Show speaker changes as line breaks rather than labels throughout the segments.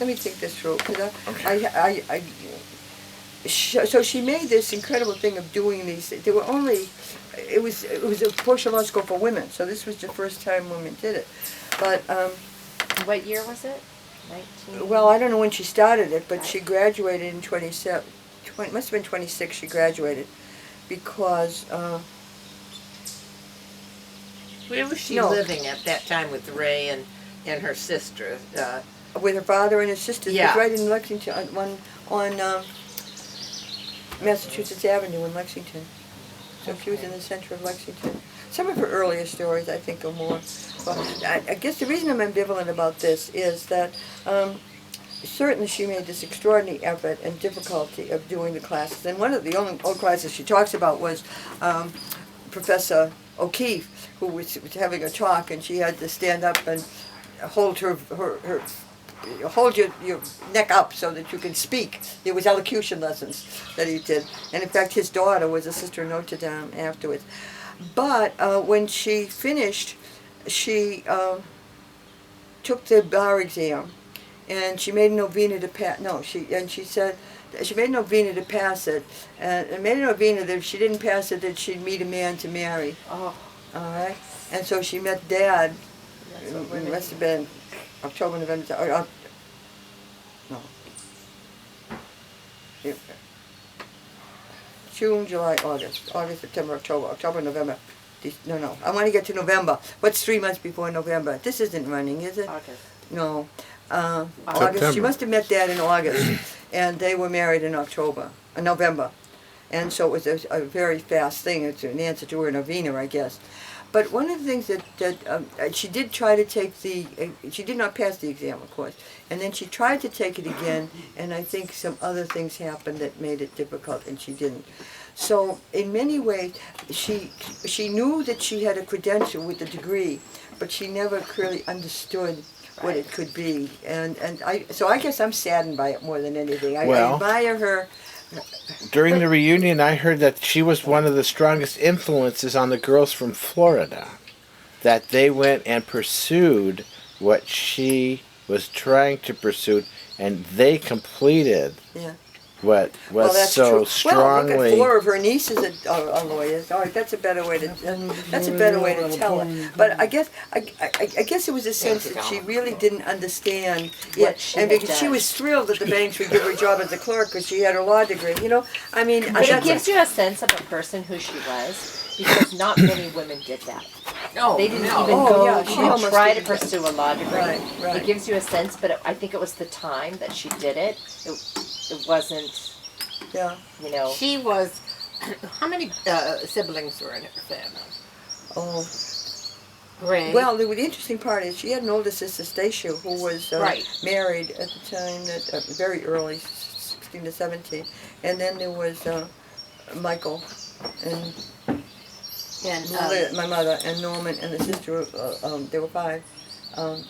Let me think this through, because so she made this incredible thing of doing these. There were only, it was a portion of law school for women, so this was the first time women did it. But
what year was it? 19.
well, I don't know when she started it, but she graduated in 27. Must have been 26. She graduated because.
Where was she living at that time with Ray and her sister?
With her father and his sisters,
Yeah.
right in Lexington, on Massachusetts Avenue in Lexington. So she was in the center of Lexington. Some of her earlier stories, I think, are more. Well, I guess the reason I'm ambivalent about this is that certainly she made this extraordinary effort and difficulty of doing the classes. And one of the only old classes she talks about was Professor O'Keefe, who was having a talk, and she had to stand up and hold hold your neck up so that you can speak. It was elocution lessons that he did. And in fact, his daughter was a sister in Notre Dame afterwards. But when she finished, she took the bar exam, and she made a novena to pass. No, she said she made a novena to pass it, and made a novena that if she didn't pass it, that she'd meet a man to marry.
Oh.
All right, and so she met Dad.
That's
It must have been October, November, no. June, July, August, September, October, November. No, I want to get to November. What's 3 months before November? This isn't running, is it?
August.
No. August. She must have met Dad in August, and they were married in November. And so it was a very fast thing. It's an answer to her novena, I guess. But one of the things that she did try to take she did not pass the exam, of course, and then she tried to take it again, and I think some other things happened that made it difficult, and she didn't. So in many ways, she knew that she had a credential with a degree, but she never clearly understood what it could be, and I guess I'm saddened by it more than anything. I admire her.
During the reunion, I heard that she was one of the strongest influences on the girls from Florida. That they went and pursued what she was trying to pursue, and they completed what was so strongly.
Well, look at 4 of her nieces are lawyers. All right, that's a better way to tell it. But I guess it was a sense that she really didn't understand it, and because she was thrilled that the banks would give her a job as a clerk because she had her law degree. You know, I mean,
but it gives you a sense of a person who she was, because not many women did that.
No,
they didn't even go try to pursue a law degree.
Right.
It gives you a sense, but I think it was the time that she did it. It wasn't.
Yeah.
You know.
She was. How many siblings were in her family?
Oh.
Ray.
Well, the interesting part is she had an older sister, Stacia, who was married at the time, very early, 16 to 17, and then there was Michael and my mother and Norman and the sister. There were 5.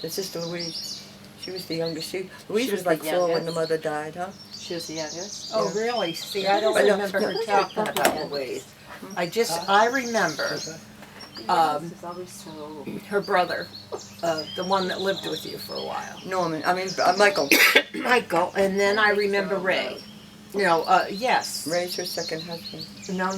The sister Louise, she was the youngest. Louise was like 4 when the mother died, huh?
She was the youngest.
Oh, really? See, I don't remember her talking about Louise. I remember her brother, the one that lived with you for a while.
Michael.
Michael, and then I remember Ray. You know, yes.
Ray's her second husband.
No.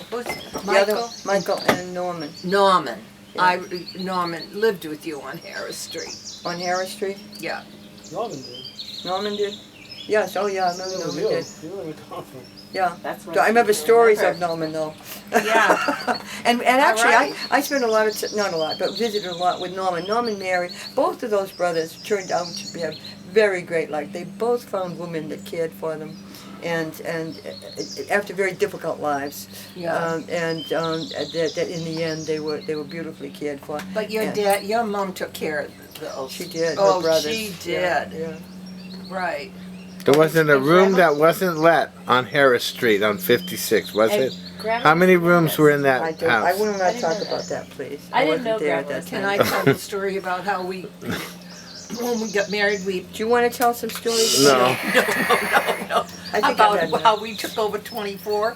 Who's
Michael and Norman.
Norman. Yeah. Norman lived with you on Harris Street.
On Harris Street?
Yeah.
Norman did? Yes, I remember Norman did. Yeah.
That's right.
I remember stories of Norman, though.
Yeah.
and actually, I spent a lot of not a lot, but visited a lot with Norman. Norman married. Both of those brothers turned out to be very great life. They both found women that cared for them, and after very difficult lives.
Yeah.
That in the end they were beautifully cared for.
But your mom took care of those.
She did.
Oh,
her brothers.
she did.
Yeah.
Right.
There wasn't a room that wasn't let on Harris Street on 56, was it? How many rooms were in that house?
I will not talk about that, please.
I didn't know
there
Grandma.
Can I tell the story about how when we got married,
Do you want to tell some stories?
No.
No.
I think
About how we took over 24